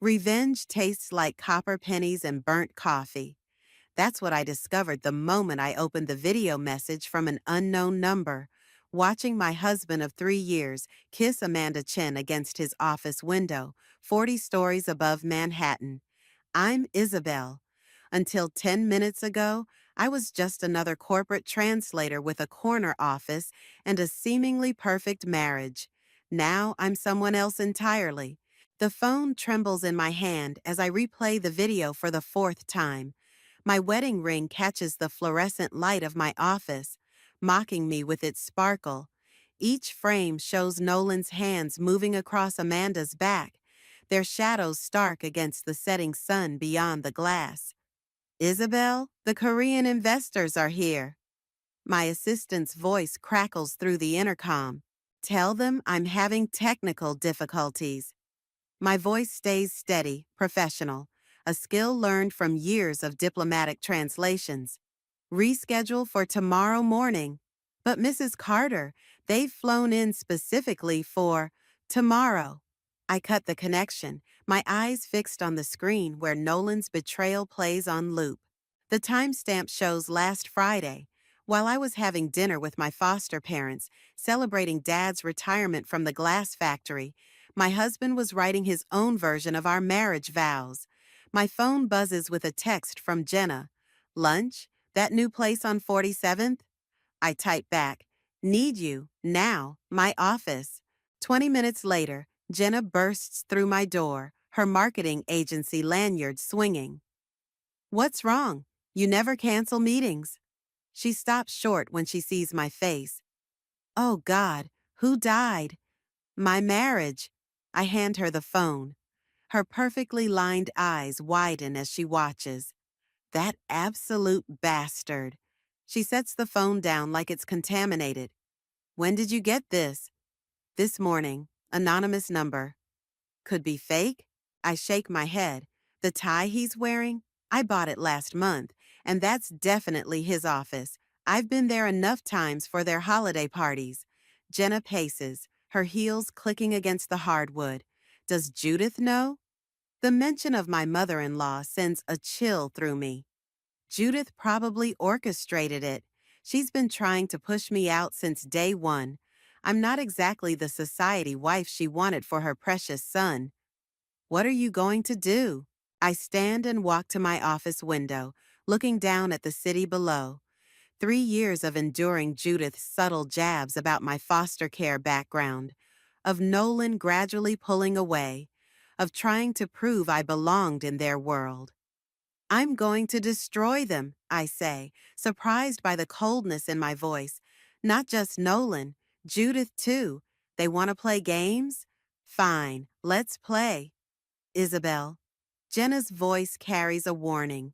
Revenge tastes like copper pennies and burnt coffee. That's what I discovered the moment I opened the video message from an unknown number, watching my husband of 3 years kiss Amanda Chen against his office window, 40 stories above Manhattan. I'm Isabel. Until 10 minutes ago, I was just another corporate translator with a corner office and a seemingly perfect marriage. Now I'm someone else entirely. The phone trembles in my hand as I replay the video for the fourth time. My wedding ring catches the fluorescent light of my office, mocking me with its sparkle. Each frame shows Nolan's hands moving across Amanda's back, their shadows stark against the setting sun beyond the glass. Isabel, the Korean investors are here. My assistant's voice crackles through the intercom. Tell them I'm having technical difficulties. My voice stays steady, professional, a skill learned from years of diplomatic translations. Reschedule for tomorrow morning. But Mrs. Carter, they've flown in specifically for tomorrow. I cut the connection, my eyes fixed on the screen where Nolan's betrayal plays on loop. The timestamp shows last Friday, while I was having dinner with my foster parents, celebrating Dad's retirement from the glass factory. My husband was writing his own version of our marriage vows. My phone buzzes with a text from Jenna. Lunch? That new place on 47th? I type back, need you, now, my office. 20 minutes later, Jenna bursts through my door, her marketing agency lanyard swinging. What's wrong? You never cancel meetings. She stops short when she sees my face. Oh God, who died? My marriage. I hand her the phone. Her perfectly lined eyes widen as she watches. That absolute bastard. She sets the phone down like it's contaminated. When did you get this? This morning. Anonymous number. Could be fake? I shake my head. The tie he's wearing? I bought it last month, and that's definitely his office. I've been there enough times for their holiday parties. Jenna paces, her heels clicking against the hardwood. Does Judith know? The mention of my mother-in-law sends a chill through me. Judith probably orchestrated it. She's been trying to push me out since day one. I'm not exactly the society wife she wanted for her precious son. What are you going to do? I stand and walk to my office window, looking down at the city below. 3 years of enduring Judith's subtle jabs about my foster care background, of Nolan gradually pulling away, of trying to prove I belonged in their world. I'm going to destroy them, I say, surprised by the coldness in my voice. Not just Nolan, Judith too. They want to play games? Fine, let's play. Isabel. Jenna's voice carries a warning.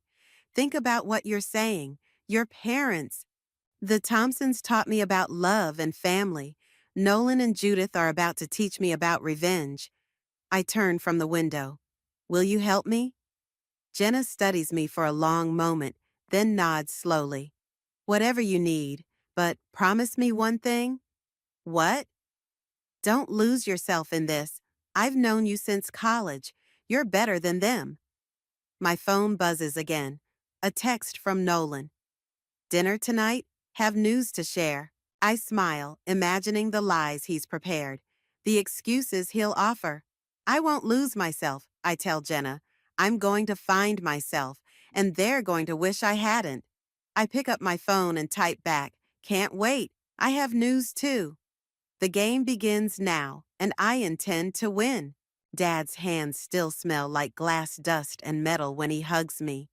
Think about what you're saying. Your parents. The Thompsons taught me about love and family. Nolan and Judith are about to teach me about revenge. I turn from the window. Will you help me? Jenna studies me for a long moment, then nods slowly. Whatever you need, but promise me one thing. What? Don't lose yourself in this. I've known you since college. You're better than them. My phone buzzes again. A text from Nolan. Dinner tonight? Have news to share. I smile, imagining the lies he's prepared, the excuses he'll offer. I won't lose myself, I tell Jenna. I'm going to find myself, and they're going to wish I hadn't. I pick up my phone and type back, can't wait. I have news too. The game begins now, and I intend to win. Dad's hands still smell like glass dust and metal when he hugs me.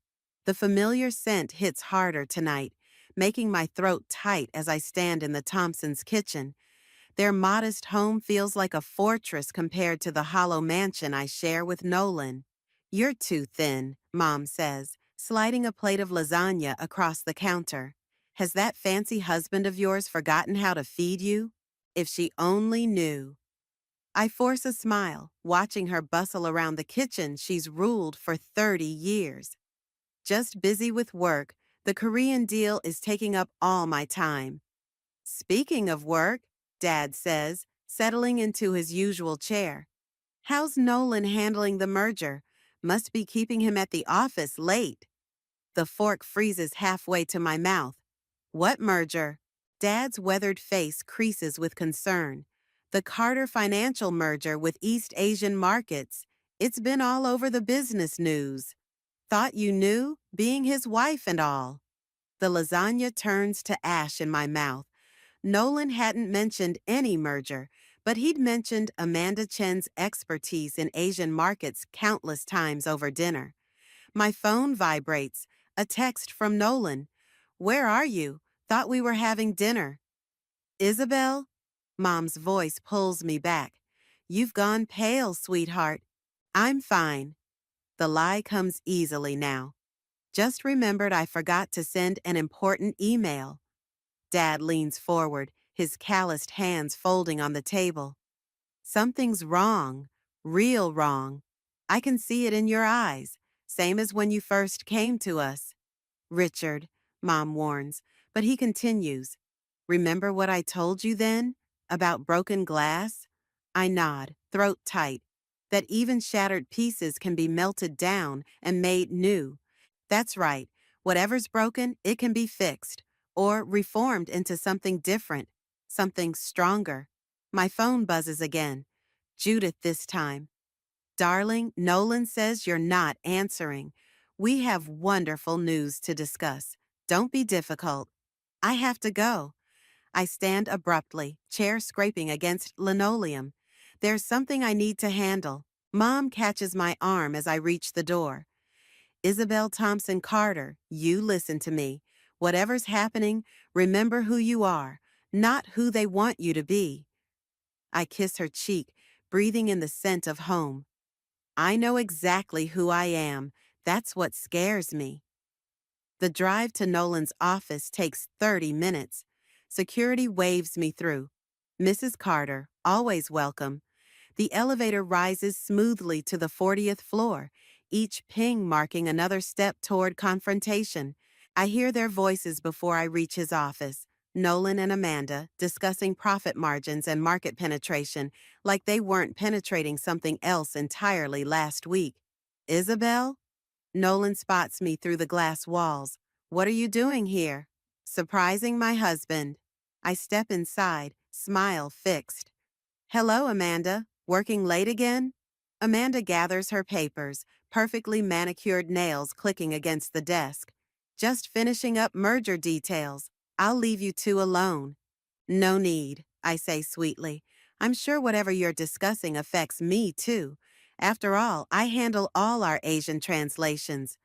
The familiar scent hits harder tonight, making my throat tight as I stand in the Thompsons' kitchen. Their modest home feels like a fortress compared to the hollow mansion I share with Nolan. You're too thin, Mom says, sliding a plate of lasagna across the counter. Has that fancy husband of yours forgotten how to feed you? If she only knew. I force a smile, watching her bustle around the kitchen she's ruled for 30 years. Just busy with work, the Korean deal is taking up all my time. Speaking of work, Dad says, settling into his usual chair. How's Nolan handling the merger? Must be keeping him at the office late. The fork freezes halfway to my mouth. What merger? Dad's weathered face creases with concern. The Carter Financial merger with East Asian markets. It's been all over the business news. Thought you knew, being his wife and all. The lasagna turns to ash in my mouth. Nolan hadn't mentioned any merger, but he'd mentioned Amanda Chen's expertise in Asian markets countless times over dinner. My phone vibrates. A text from Nolan. Where are you? Thought we were having dinner. Isabel? Mom's voice pulls me back. You've gone pale, sweetheart. I'm fine. The lie comes easily now. Just remembered I forgot to send an important email. Dad leans forward, his calloused hands folding on the table. Something's wrong. Real wrong. I can see it in your eyes, same as when you first came to us. Richard, Mom warns, but he continues. Remember what I told you then? About broken glass? I nod, throat tight. That even shattered pieces can be melted down and made new. That's right. Whatever's broken, it can be fixed or reformed into something different, something stronger. My phone buzzes again. Judith this time. Darling, Nolan says you're not answering. We have wonderful news to discuss. Don't be difficult. I have to go. I stand abruptly, chair scraping against linoleum. There's something I need to handle. Mom catches my arm as I reach the door. Isabel Thompson Carter, you listen to me. Whatever's happening, remember who you are, not who they want you to be. I kiss her cheek, breathing in the scent of home. I know exactly who I am. That's what scares me. The drive to Nolan's office takes 30 minutes. Security waves me through. Mrs. Carter, always welcome. The elevator rises smoothly to the 40th floor, each ping marking another step toward confrontation. I hear their voices before I reach his office. Nolan and Amanda discussing profit margins and market penetration like they weren't penetrating something else entirely last week. Isabel? Nolan spots me through the glass walls. What are you doing here? Surprising my husband. I step inside, smile fixed. Hello, Amanda. Working late again? Amanda gathers her papers, perfectly manicured nails clicking against the desk. Just finishing up merger details. I'll leave you two alone. No need, I say sweetly. I'm sure whatever you're discussing affects me too. After all, I handle all our Asian translations.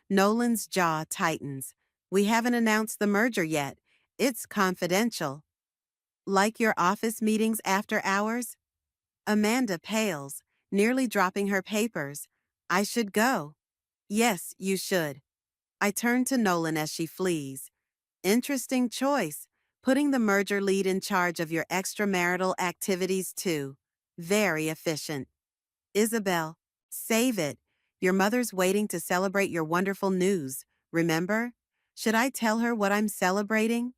Nolan's jaw tightens. We haven't announced the merger yet. It's confidential. Like your office meetings after hours? Amanda pales, nearly dropping her papers. I should go. Yes, you should. I turn to Nolan as she flees. Interesting choice, putting the merger lead in charge of your extramarital activities too. Very efficient. Isabel, save it. Your mother's waiting to celebrate your wonderful news, remember? Should I tell her what I'm celebrating?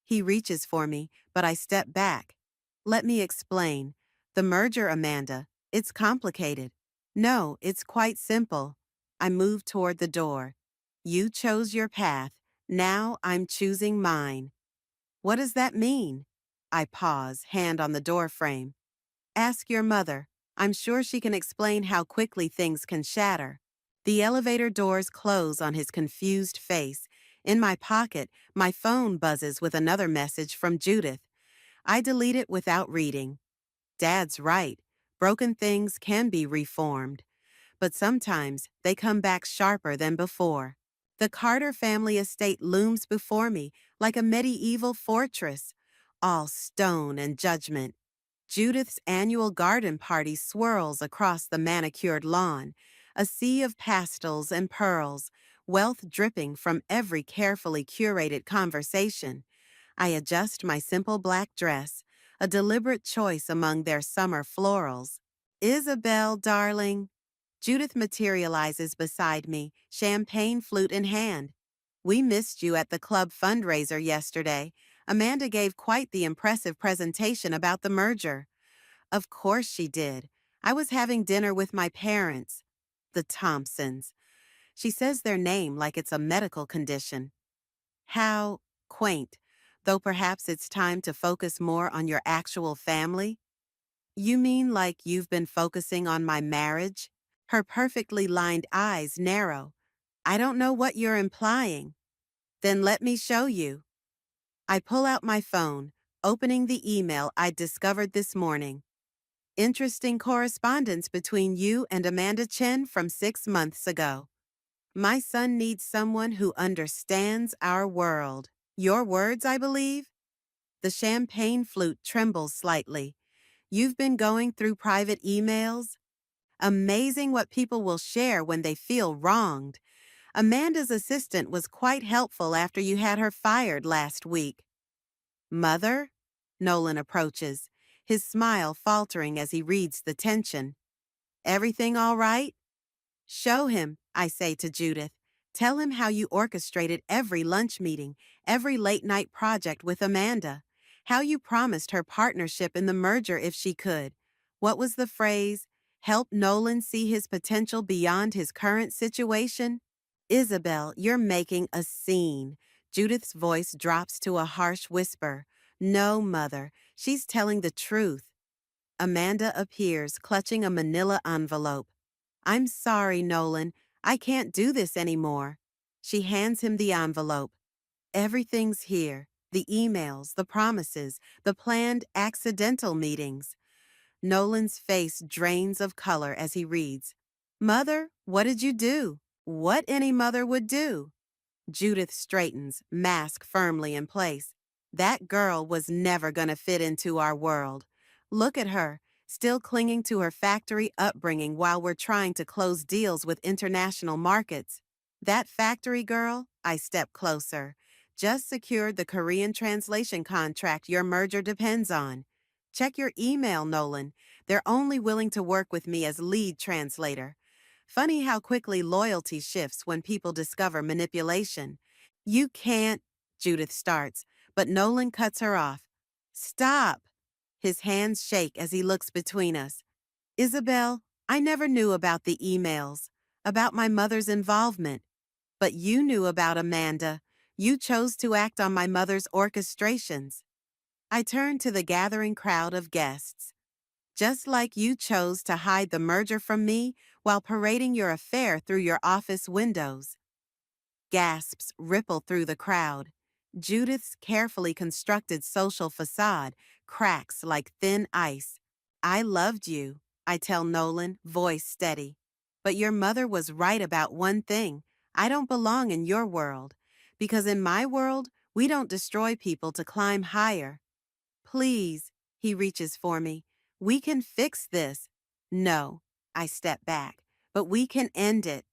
He reaches for me, but I step back. Let me explain. The merger, Amanda. It's complicated. No, it's quite simple. I move toward the door. You chose your path. Now I'm choosing mine. What does that mean? I pause, hand on the door frame. Ask your mother. I'm sure she can explain how quickly things can shatter. The elevator doors close on his confused face. In my pocket, my phone buzzes with another message from Judith. I delete it without reading. Dad's right. Broken things can be reformed. But sometimes they come back sharper than before. The Carter family estate looms before me like a medieval fortress, all stone and judgment. Judith's annual garden party swirls across the manicured lawn, a sea of pastels and pearls, wealth dripping from every carefully curated conversation. I adjust my simple black dress, a deliberate choice among their summer florals. Isabel, darling. Judith materializes beside me, champagne flute in hand. We missed you at the club fundraiser yesterday. Amanda gave quite the impressive presentation about the merger. Of course she did. I was having dinner with my parents, the Thompsons. She says their name like it's a medical condition. How quaint, though perhaps it's time to focus more on your actual family. You mean like you've been focusing on my marriage? Her perfectly lined eyes narrow. I don't know what you're implying. Then let me show you. I pull out my phone, opening the email I discovered this morning. Interesting correspondence between you and Amanda Chen from 6 months ago. My son needs someone who understands our world. Your words, I believe? The champagne flute trembles slightly. You've been going through private emails? Amazing what people will share when they feel wronged. Amanda's assistant was quite helpful after you had her fired last week. Mother? Nolan approaches, his smile faltering as he reads the tension. Everything all right? Show him, I say to Judith. Tell him how you orchestrated every lunch meeting, every late-night project with Amanda, how you promised her partnership in the merger if she could. What was the phrase? Help Nolan see his potential beyond his current situation? Isabel, you're making a scene. Judith's voice drops to a harsh whisper. No, Mother, she's telling the truth. Amanda appears, clutching a manila envelope. I'm sorry, Nolan. I can't do this anymore. She hands him the envelope. Everything's here. The emails, the promises, the planned accidental meetings. Nolan's face drains of color as he reads. Mother, what did you do? What any mother would do. Judith straightens, mask firmly in place. That girl was never gonna fit into our world. Look at her, still clinging to her factory upbringing while we're trying to close deals with international markets. That factory girl, I step closer, just secured the Korean translation contract your merger depends on. Check your email, Nolan. They're only willing to work with me as lead translator. Funny how quickly loyalty shifts when people discover manipulation. You can't, Judith starts, but Nolan cuts her off. Stop! His hands shake as he looks between us. Isabel, I never knew about the emails, about my mother's involvement. But you knew about Amanda. You chose to act on my mother's orchestrations. I turn to the gathering crowd of guests. Just like you chose to hide the merger from me while parading your affair through your office windows. Gasps ripple through the crowd. Judith's carefully constructed social facade cracks like thin ice. I loved you, I tell Nolan, voice steady. But your mother was right about one thing. I don't belong in your world. Because in my world, we don't destroy people to climb higher. Please, he reaches for me. We can fix this. No, I step back. But we can end it.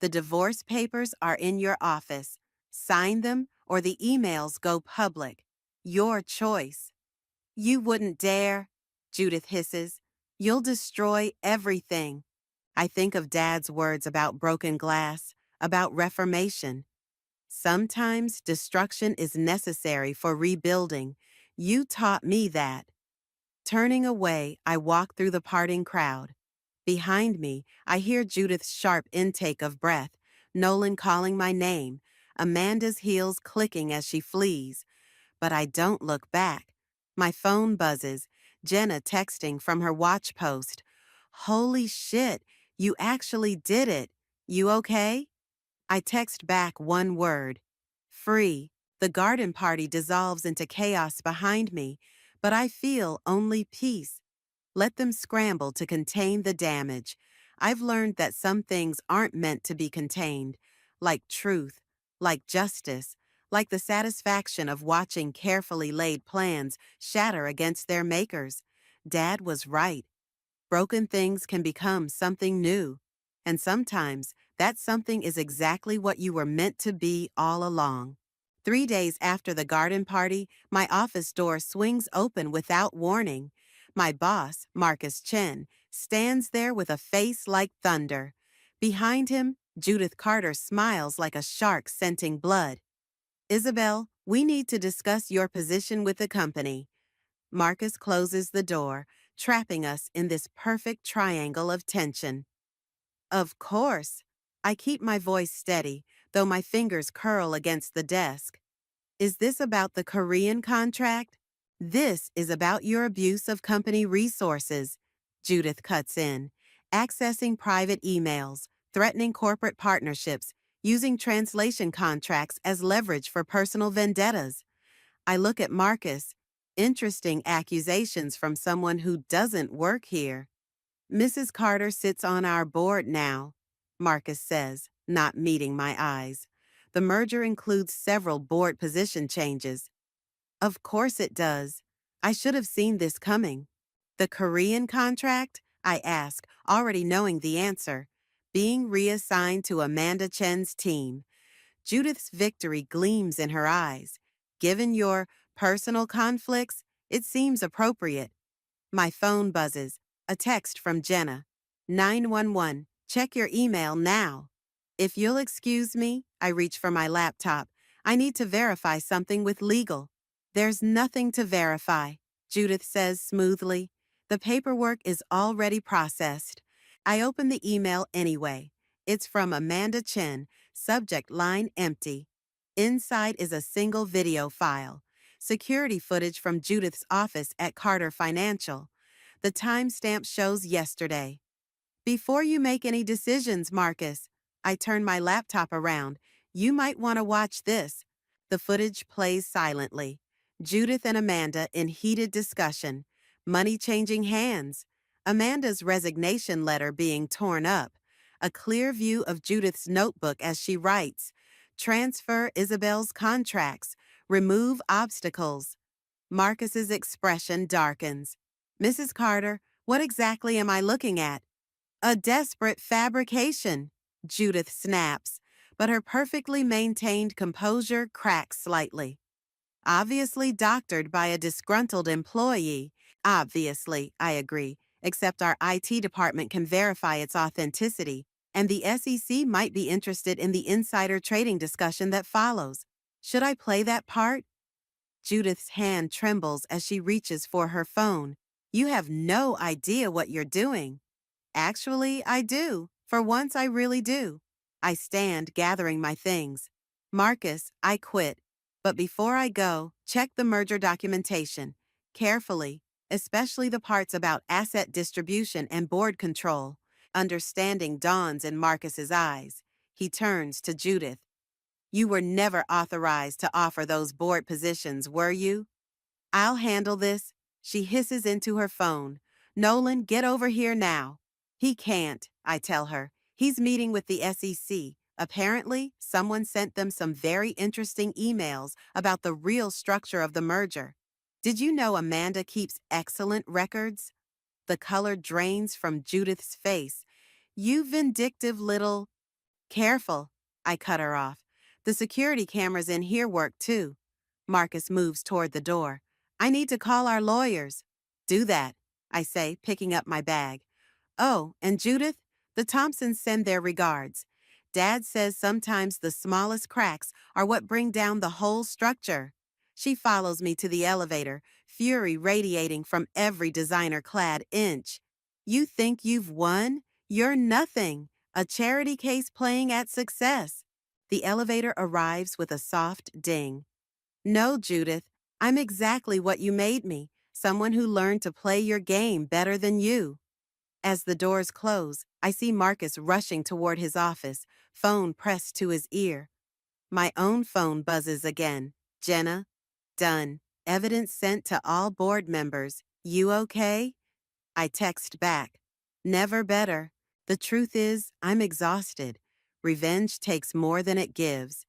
The divorce papers are in your office. Sign them or the emails go public. Your choice. You wouldn't dare, Judith hisses. You'll destroy everything. I think of Dad's words about broken glass, about reformation. Sometimes destruction is necessary for rebuilding. You taught me that. Turning away, I walk through the parting crowd. Behind me, I hear Judith's sharp intake of breath, Nolan calling my name, Amanda's heels clicking as she flees. But I don't look back. My phone buzzes, Jenna texting from her watch post. Holy shit, you actually did it. You okay? I text back one word. Free. The garden party dissolves into chaos behind me, but I feel only peace. Let them scramble to contain the damage. I've learned that some things aren't meant to be contained, like truth, like justice, like the satisfaction of watching carefully laid plans shatter against their makers. Dad was right. Broken things can become something new. And sometimes that something is exactly what you were meant to be all along. 3 days after the garden party, my office door swings open without warning. My boss, Marcus Chen, stands there with a face like thunder. Behind him, Judith Carter smiles like a shark scenting blood. Isabel, we need to discuss your position with the company. Marcus closes the door, trapping us in this perfect triangle of tension. Of course. I keep my voice steady, though my fingers curl against the desk. Is this about the Korean contract? This is about your abuse of company resources. Judith cuts in, accessing private emails, threatening corporate partnerships, using translation contracts as leverage for personal vendettas. I look at Marcus. Interesting accusations from someone who doesn't work here. Mrs. Carter sits on our board now, Marcus says, not meeting my eyes. The merger includes several board position changes. Of course it does. I should have seen this coming. The Korean contract? I ask, already knowing the answer. Being reassigned to Amanda Chen's team. Judith's victory gleams in her eyes. Given your personal conflicts, it seems appropriate. My phone buzzes. A text from Jenna. 911. Check your email now. If you'll excuse me, I reach for my laptop. I need to verify something with legal. There's nothing to verify, Judith says smoothly. The paperwork is already processed. I open the email anyway. It's from Amanda Chen, subject line empty. Inside is a single video file. Security footage from Judith's office at Carter Financial. The timestamp shows yesterday. Before you make any decisions, Marcus, I turn my laptop around. You might want to watch this. The footage plays silently. Judith and Amanda in heated discussion. Money changing hands. Amanda's resignation letter being torn up. A clear view of Judith's notebook as she writes, transfer Isabel's contracts. Remove obstacles. Marcus's expression darkens. Mrs. Carter, what exactly am I looking at? A desperate fabrication, Judith snaps, but her perfectly maintained composure cracks slightly. Obviously doctored by a disgruntled employee. Obviously, I agree, except our IT department can verify its authenticity, and the SEC might be interested in the insider trading discussion that follows. Should I play that part? Judith's hand trembles as she reaches for her phone. You have no idea what you're doing. Actually, I do. For once, I really do. I stand, gathering my things. Marcus, I quit. But before I go, check the merger documentation. Carefully, especially the parts about asset distribution and board control. Understanding dawns in Marcus's eyes. He turns to Judith. You were never authorized to offer those board positions, were you? I'll handle this, she hisses into her phone. Nolan, get over here now. He can't, I tell her. He's meeting with the SEC. Apparently, someone sent them some very interesting emails about the real structure of the merger. Did you know Amanda keeps excellent records? The color drains from Judith's face. You vindictive little... Careful, I cut her off. The security cameras in here work too. Marcus moves toward the door. I need to call our lawyers. Do that, I say, picking up my bag. Oh, and Judith, the Thompsons send their regards. Dad says sometimes the smallest cracks are what bring down the whole structure. She follows me to the elevator, fury radiating from every designer-clad inch. You think you've won? You're nothing. A charity case playing at success. The elevator arrives with a soft ding. No, Judith, I'm exactly what you made me, someone who learned to play your game better than you. As the doors close, I see Marcus rushing toward his office, phone pressed to his ear. My own phone buzzes again. Jenna, done. Evidence sent to all board members. You okay? I text back. Never better. The truth is, I'm exhausted. Revenge takes more than it gives.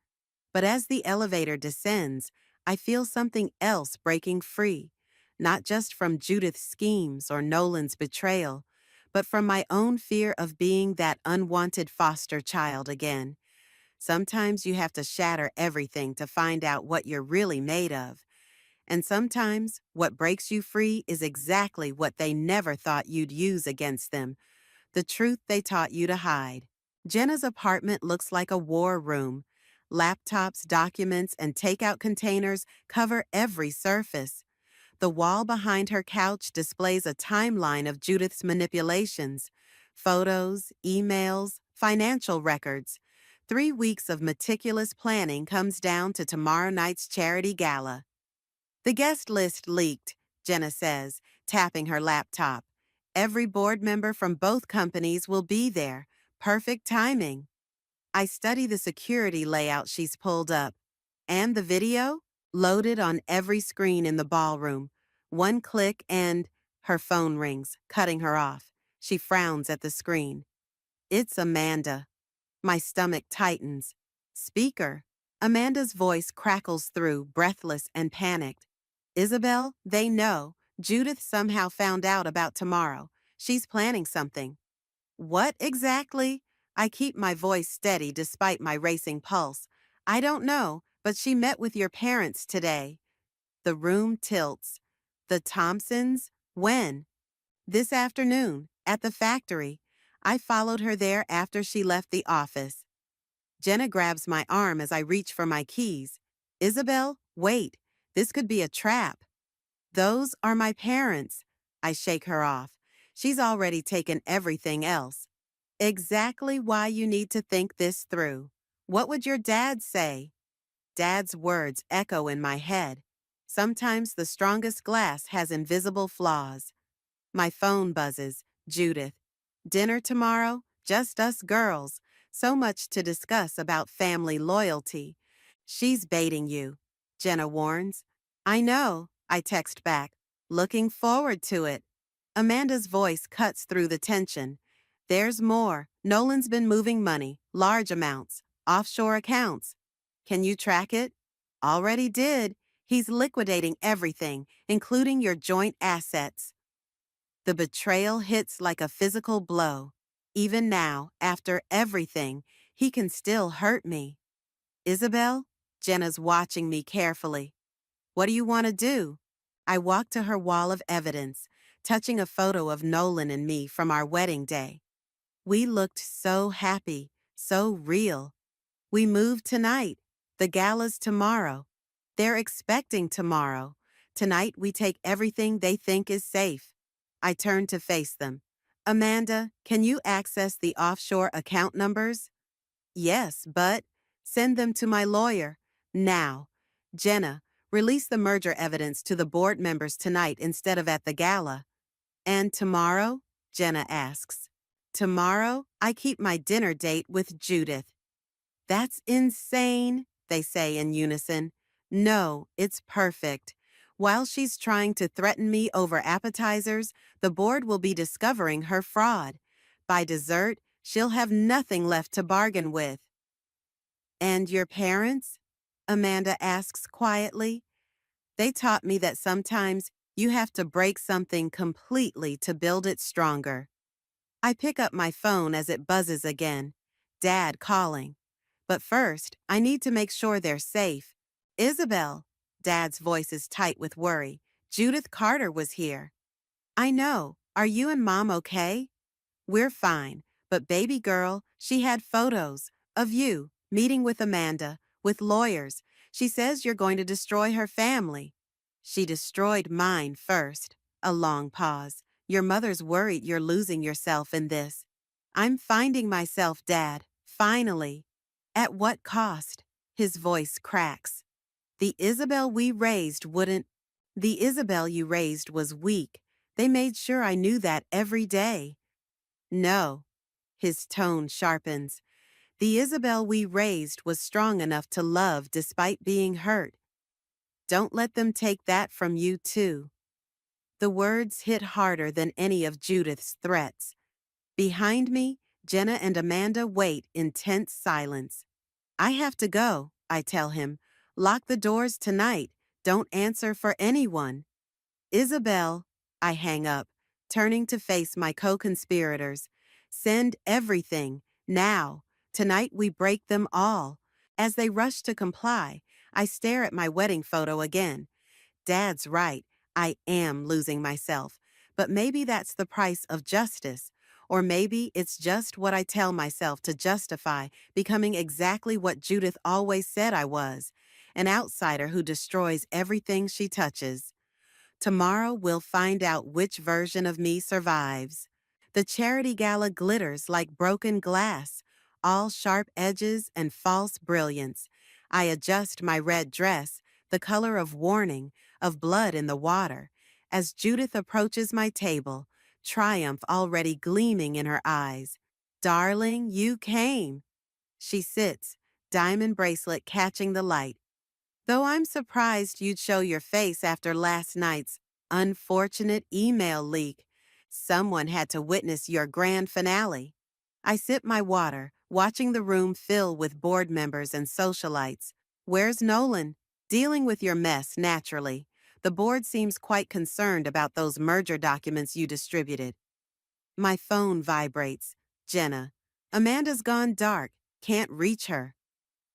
But as the elevator descends, I feel something else breaking free. Not just from Judith's schemes or Nolan's betrayal, but from my own fear of being that unwanted foster child again. Sometimes you have to shatter everything to find out what you're really made of. And sometimes what breaks you free is exactly what they never thought you'd use against them, the truth they taught you to hide. Jenna's apartment looks like a war room. Laptops, documents, and takeout containers cover every surface. The wall behind her couch displays a timeline of Judith's manipulations: photos, emails, financial records. 3 weeks of meticulous planning comes down to tomorrow night's charity gala. The guest list leaked, Jenna says, tapping her laptop. Every board member from both companies will be there. Perfect timing. I study the security layout she's pulled up. And the video? Loaded on every screen in the ballroom. One click and her phone rings, cutting her off. She frowns at the screen. It's Amanda. My stomach tightens. Speaker. Amanda's voice crackles through, breathless and panicked. Isabel, they know. Judith somehow found out about tomorrow. She's planning something. What exactly? I keep my voice steady despite my racing pulse. I don't know, but she met with your parents today. The room tilts. The Thompsons? When? This afternoon, at the factory. I followed her there after she left the office. Jenna grabs my arm as I reach for my keys. Isabel, wait. This could be a trap. Those are my parents. I shake her off. She's already taken everything else. Exactly why you need to think this through. What would your dad say? Dad's words echo in my head. Sometimes the strongest glass has invisible flaws. My phone buzzes. Judith. Dinner tomorrow? Just us girls. So much to discuss about family loyalty. She's baiting you, Jenna warns. I know, I text back. Looking forward to it. Amanda's voice cuts through the tension. There's more. Nolan's been moving money, large amounts, offshore accounts. Can you track it? Already did. He's liquidating everything, including your joint assets. The betrayal hits like a physical blow. Even now, after everything, he can still hurt me. Isabel? Jenna's watching me carefully. What do you want to do? I walk to her wall of evidence, touching a photo of Nolan and me from our wedding day. We looked so happy, so real. We moved tonight. The gala's tomorrow. They're expecting tomorrow. Tonight we take everything they think is safe. I turn to face them. Amanda, can you access the offshore account numbers? Yes, but send them to my lawyer. Now. Jenna, release the merger evidence to the board members tonight instead of at the gala. And tomorrow? Jenna asks. Tomorrow, I keep my dinner date with Judith. That's insane, they say in unison. No, it's perfect. While she's trying to threaten me over appetizers, the board will be discovering her fraud. By dessert, she'll have nothing left to bargain with. And your parents? Amanda asks quietly. They taught me that sometimes you have to break something completely to build it stronger. I pick up my phone as it buzzes again. Dad calling. But first, I need to make sure they're safe. Isabel. Dad's voice is tight with worry. Judith Carter was here. I know. Are you and Mom okay? We're fine. But baby girl, she had photos of you meeting with Amanda, with lawyers. She says you're going to destroy her family. She destroyed mine first. A long pause. Your mother's worried you're losing yourself in this. I'm finding myself, Dad. Finally. At what cost? His voice cracks. The Isabel we raised wouldn't. The Isabel you raised was weak. They made sure I knew that every day. No. His tone sharpens. The Isabel we raised was strong enough to love despite being hurt. Don't let them take that from you, too. The words hit harder than any of Judith's threats. Behind me, Jenna and Amanda wait in tense silence. I have to go, I tell him. Lock the doors tonight. Don't answer for anyone. Isabel, I hang up, turning to face my co-conspirators. Send everything, now. Tonight we break them all. As they rush to comply, I stare at my wedding photo again. Dad's right. I am losing myself. But maybe that's the price of justice. Or maybe it's just what I tell myself to justify becoming exactly what Judith always said I was, an outsider who destroys everything she touches. Tomorrow we'll find out which version of me survives. The charity gala glitters like broken glass, all sharp edges and false brilliance. I adjust my red dress, the color of warning, of blood in the water. As Judith approaches my table, triumph already gleaming in her eyes. Darling, you came. She sits, diamond bracelet catching the light. Though I'm surprised you'd show your face after last night's unfortunate email leak. Someone had to witness your grand finale. I sip my water, watching the room fill with board members and socialites. Where's Nolan? Dealing with your mess, naturally. The board seems quite concerned about those merger documents you distributed. My phone vibrates. Jenna. Amanda's gone dark. Can't reach her.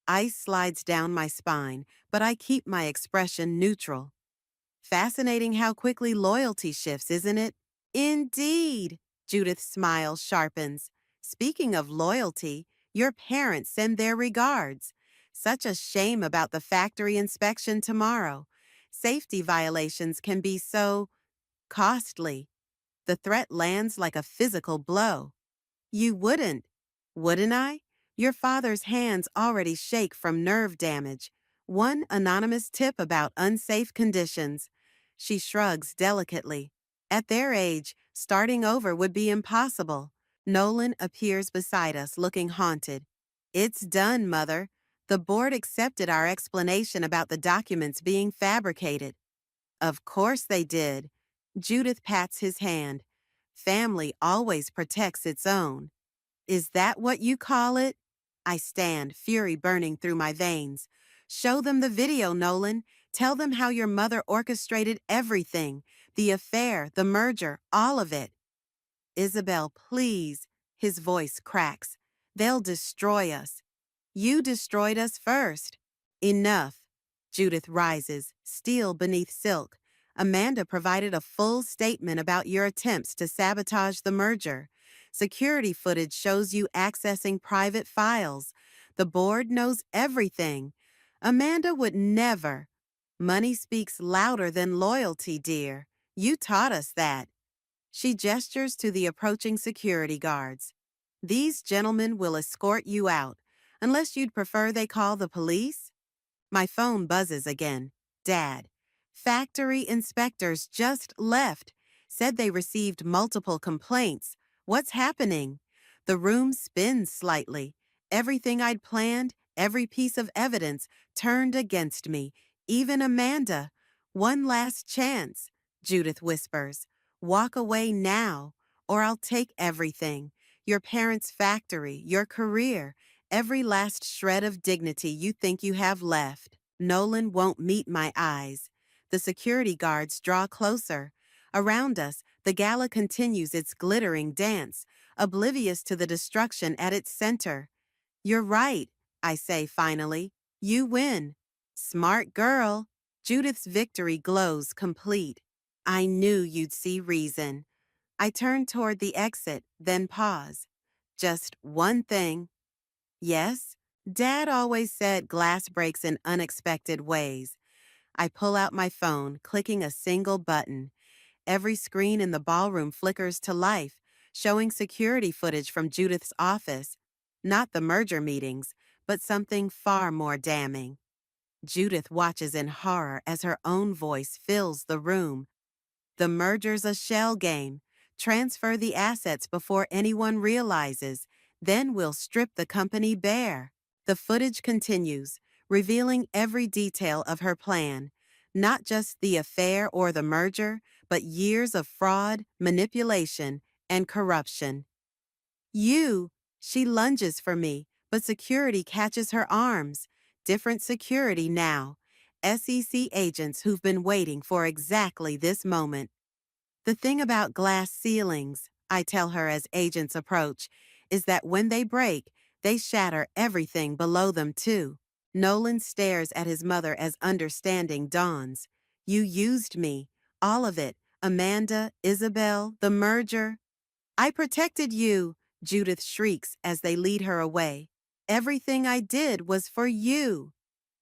Ice slides down my spine, but I keep my expression neutral. Fascinating how quickly loyalty shifts, isn't it? Indeed, Judith's smile sharpens. Speaking of loyalty, your parents send their regards. Such a shame about the factory inspection tomorrow. Safety violations can be so costly. The threat lands like a physical blow. You wouldn't I? Your father's hands already shake from nerve damage. One anonymous tip about unsafe conditions. She shrugs delicately. At their age, starting over would be impossible. Nolan appears beside us, looking haunted. It's done, Mother. The board accepted our explanation about the documents being fabricated. Of course they did. Judith pats his hand. Family always protects its own. Is that what you call it? I stand, fury burning through my veins. Show them the video, Nolan. Tell them how your mother orchestrated everything. The affair, the merger, all of it. Isabel, please. His voice cracks. They'll destroy us. You destroyed us first. Enough. Judith rises, steel beneath silk. Amanda provided a full statement about your attempts to sabotage the merger. Security footage shows you accessing private files. The board knows everything. Amanda would never. Money speaks louder than loyalty, dear. You taught us that. She gestures to the approaching security guards. These gentlemen will escort you out, unless you'd prefer they call the police? My phone buzzes again. Dad. Factory inspectors just left. Said they received multiple complaints. What's happening? The room spins slightly. Everything I'd planned, every piece of evidence, turned against me. Even Amanda. One last chance, Judith whispers. Walk away now, or I'll take everything. Your parents' factory, your career, every last shred of dignity you think you have left. Nolan won't meet my eyes. The security guards draw closer. Around us, the gala continues its glittering dance, oblivious to the destruction at its center. You're right, I say finally. You win. Smart girl. Judith's victory glows complete. I knew you'd see reason. I turn toward the exit, then pause. Just one thing. Yes, Dad always said glass breaks in unexpected ways. I pull out my phone, clicking a single button. Every screen in the ballroom flickers to life, showing security footage from Judith's office. Not the merger meetings, but something far more damning. Judith watches in horror as her own voice fills the room. The merger's a shell game. Transfer the assets before anyone realizes. Then we'll strip the company bare. The footage continues, revealing every detail of her plan. Not just the affair or the merger, but years of fraud, manipulation, and corruption. She lunges for me, but security catches her arms. Different security now. SEC agents who've been waiting for exactly this moment. The thing about glass ceilings, I tell her as agents approach, is that when they break, they shatter everything below them too. Nolan stares at his mother as understanding dawns. You used me. All of it. Amanda, Isabel, the merger. I protected you, Judith shrieks as they lead her away. Everything I did was for you.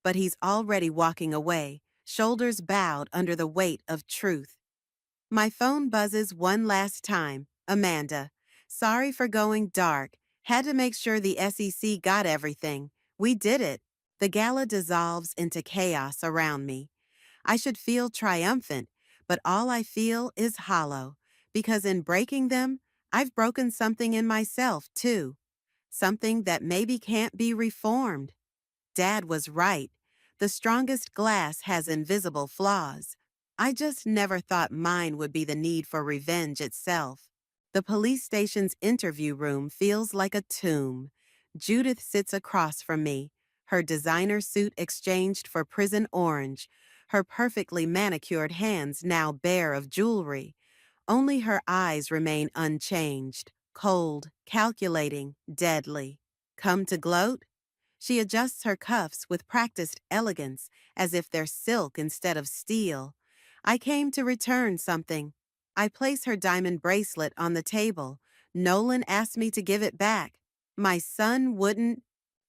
But he's already walking away, shoulders bowed under the weight of truth. My phone buzzes one last time. Amanda. Sorry for going dark. Had to make sure the SEC got everything. We did it. The gala dissolves into chaos around me. I should feel triumphant, but all I feel is hollow, because in breaking them, I've broken something in myself, too. Something that maybe can't be reformed. Dad was right. The strongest glass has invisible flaws. I just never thought mine would be the need for revenge itself. The police station's interview room feels like a tomb. Judith sits across from me, her designer suit exchanged for prison orange, her perfectly manicured hands now bare of jewelry. Only her eyes remain unchanged, cold, calculating, deadly. Come to gloat? She adjusts her cuffs with practiced elegance, as if they're silk instead of steel. I came to return something. I place her diamond bracelet on the table. Nolan asked me to give it back. My son wouldn't.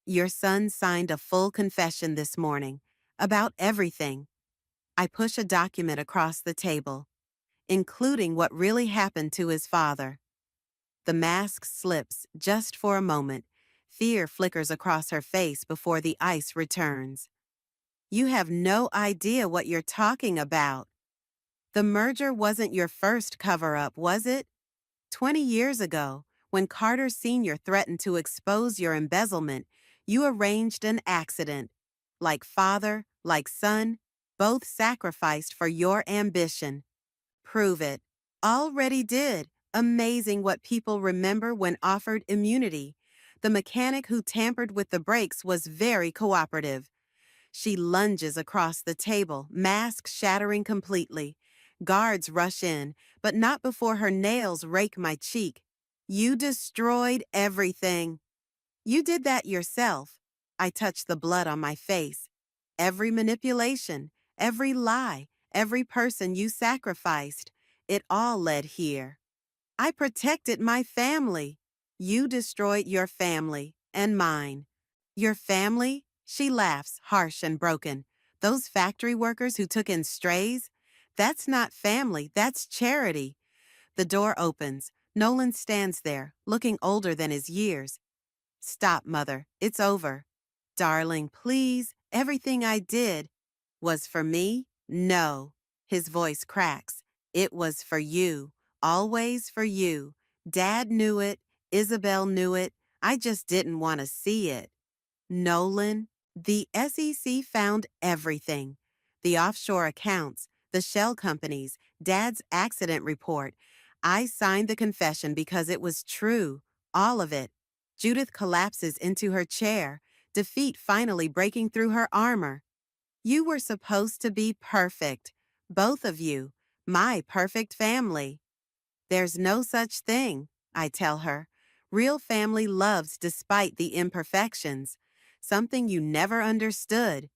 Your son signed a full confession this morning. About everything. I push a document across the table, including what really happened to his father. The mask slips just for a moment. Fear flickers across her face before the ice returns. You have no idea what you're talking about. The merger wasn't your first cover-up, was it? 20 years ago, when Carter Sr. threatened to expose your embezzlement, you arranged an accident. Like father, like son, both sacrificed for your ambition. Prove it. Already did. Amazing what people remember when offered immunity. The mechanic who tampered with the brakes was very cooperative. She lunges across the table, mask shattering completely. Guards rush in, but not before her nails rake my cheek. You destroyed everything. You did that yourself. I touch the blood on my face. Every manipulation, every lie, every person you sacrificed, it all led here. I protected my family. You destroyed your family and mine. Your family? She laughs, harsh and broken. Those factory workers who took in strays? That's not family, that's charity. The door opens. Nolan stands there, looking older than his years. Stop, Mother. It's over. Darling, please, everything I did was for me? No. His voice cracks. It was for you. Always for you. Dad knew it. Isabel knew it. I just didn't want to see it. Nolan, the SEC found everything. The offshore accounts, the shell companies, Dad's accident report. I signed the confession because it was true. All of it. Judith collapses into her chair, defeat finally breaking through her armor. You were supposed to be perfect. Both of you. My perfect family. There's no such thing, I tell her. Real family loves despite the imperfections. Something you never understood.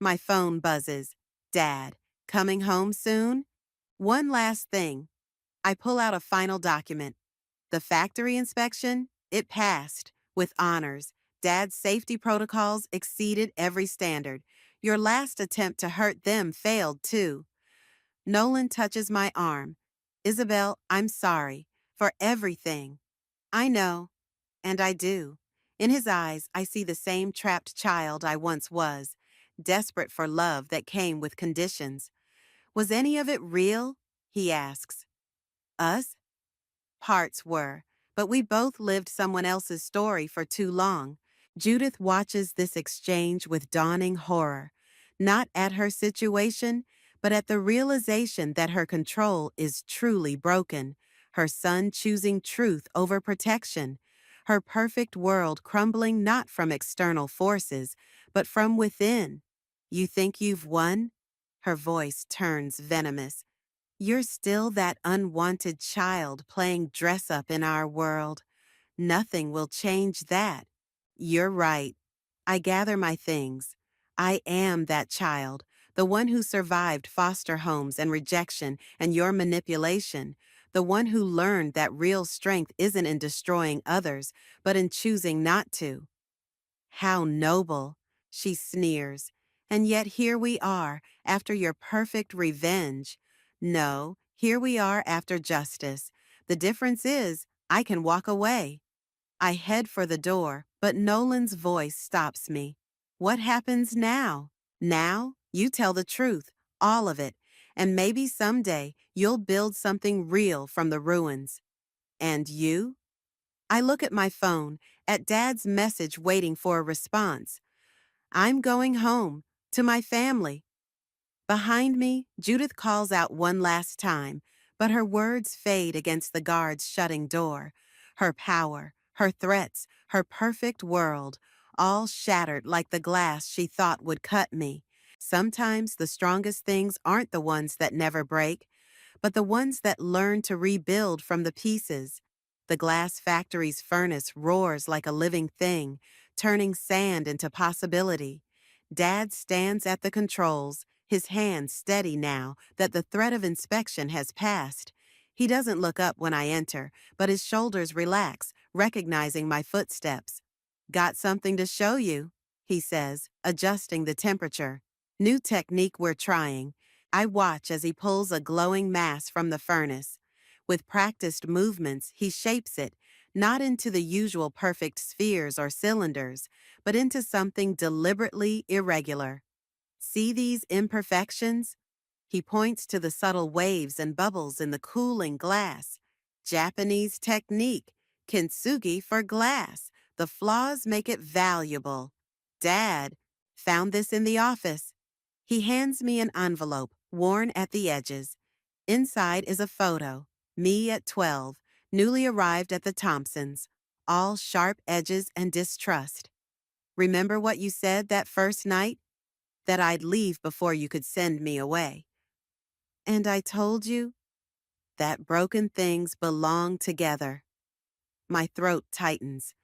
My phone buzzes. Dad, coming home soon? One last thing. I pull out a final document. The factory inspection? It passed. With honors. Dad's safety protocols exceeded every standard. Your last attempt to hurt them failed, too. Nolan touches my arm. Isabel, I'm sorry. For everything. I know. And I do. In his eyes, I see the same trapped child I once was, desperate for love that came with conditions. Was any of it real? He asks. Us? Parts were, but we both lived someone else's story for too long. Judith watches this exchange with dawning horror, not at her situation, but at the realization that her control is truly broken, her son choosing truth over protection, her perfect world crumbling not from external forces, but from within. You think you've won? Her voice turns venomous. You're still that unwanted child playing dress-up in our world. Nothing will change that. You're right. I gather my things. I am that child, the one who survived foster homes and rejection and your manipulation, the one who learned that real strength isn't in destroying others, but in choosing not to. How noble, she sneers. And yet here we are, after your perfect revenge. No, here we are after justice. The difference is, I can walk away. I head for the door, but Nolan's voice stops me. What happens now? Now, you tell the truth, all of it, and maybe someday you'll build something real from the ruins. And you? I look at my phone, at Dad's message waiting for a response. I'm going home, to my family. Behind me, Judith calls out one last time, but her words fade against the guard's shutting door. Her power, her threats, her perfect world, all shattered like the glass she thought would cut me. Sometimes the strongest things aren't the ones that never break, but the ones that learn to rebuild from the pieces. The glass factory's furnace roars like a living thing, turning sand into possibility. Dad stands at the controls, his hands steady now that the threat of inspection has passed. He doesn't look up when I enter, but his shoulders relax, recognizing my footsteps. Got something to show you, he says, adjusting the temperature. New technique we're trying. I watch as he pulls a glowing mass from the furnace. With practiced movements, he shapes it, not into the usual perfect spheres or cylinders, but into something deliberately irregular. See these imperfections? He points to the subtle waves and bubbles in the cooling glass. Japanese technique, kintsugi for glass. The flaws make it valuable. Dad found this in the office. He hands me an envelope, worn at the edges. Inside is a photo, me at 12, newly arrived at the Thompsons, all sharp edges and distrust. Remember what you said that first night? That I'd leave before you could send me away. And I told you that broken things belong together. My throat tightens.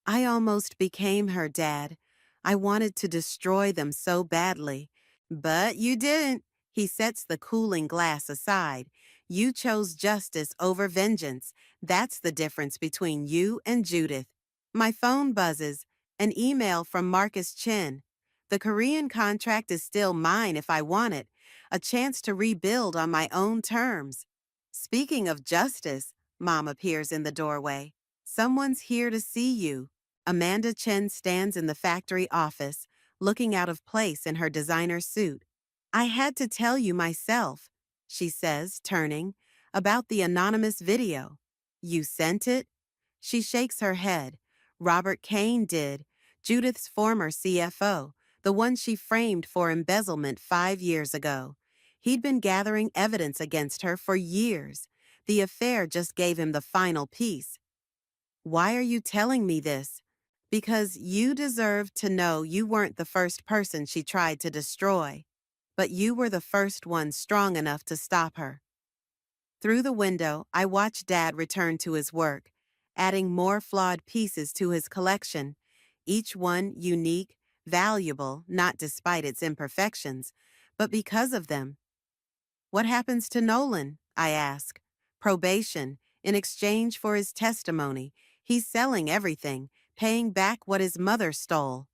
I almost became her, Dad. I wanted to destroy them so badly. But you didn't. He sets the cooling glass aside. You chose justice over vengeance. That's the difference between you and Judith. My phone buzzes. An email from Marcus Chin. The Korean contract is still mine if I want it. A chance to rebuild on my own terms. Speaking of justice, Mom appears in the doorway. Someone's here to see you. Amanda Chen stands in the factory office, looking out of place in her designer suit. I had to tell you myself, she says, turning, about the anonymous video. You sent it? She shakes her head. Robert Kane did, Judith's former CFO, the one she framed for embezzlement 5 years ago. He'd been gathering evidence against her for years. The affair just gave him the final piece. Why are you telling me this? Because you deserve to know you weren't the first person she tried to destroy, but you were the first one strong enough to stop her. Through the window, I watch Dad return to his work, adding more flawed pieces to his collection, each one unique, valuable, not despite its imperfections, but because of them. What happens to Nolan? I ask. Probation, in exchange for his testimony. He's selling everything, paying back what his mother stole.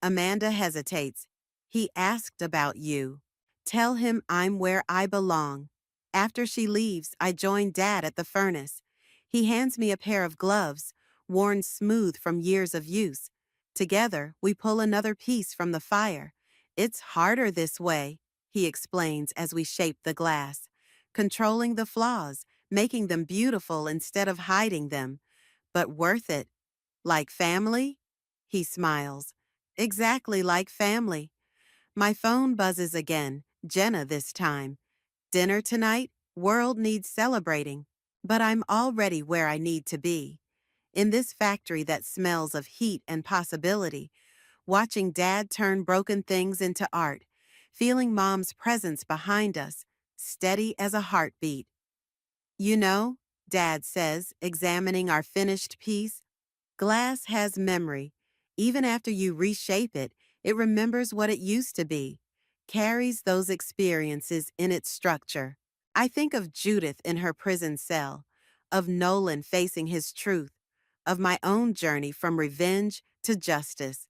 Amanda hesitates. He asked about you. Tell him I'm where I belong. After she leaves, I join Dad at the furnace. He hands me a pair of gloves, worn smooth from years of use. Together, we pull another piece from the fire. It's harder this way, he explains as we shape the glass, controlling the flaws, making them beautiful instead of hiding them. But worth it. Like family? He smiles. Exactly like family. My phone buzzes again, Jenna this time. Dinner tonight? World needs celebrating. But I'm already where I need to be. In this factory that smells of heat and possibility, watching Dad turn broken things into art, feeling Mom's presence behind us, steady as a heartbeat. You know, Dad says, examining our finished piece, glass has memory. Even after you reshape it, it remembers what it used to be, carries those experiences in its structure. I think of Judith in her prison cell, of Nolan facing his truth, of my own journey from revenge to justice.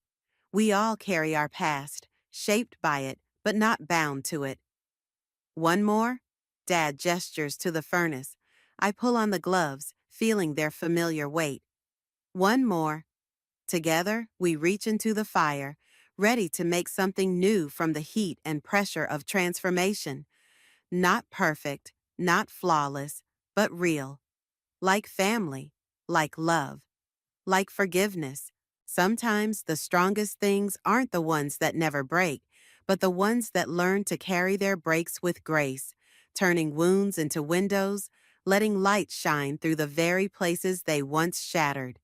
We all carry our past, shaped by it, but not bound to it. One more? Dad gestures to the furnace. I pull on the gloves, feeling their familiar weight. One more. Together, we reach into the fire, ready to make something new from the heat and pressure of transformation. Not perfect, not flawless, but real. Like family, like love, like forgiveness. Sometimes the strongest things aren't the ones that never break, but the ones that learn to carry their breaks with grace, turning wounds into windows, letting light shine through the very places they once shattered.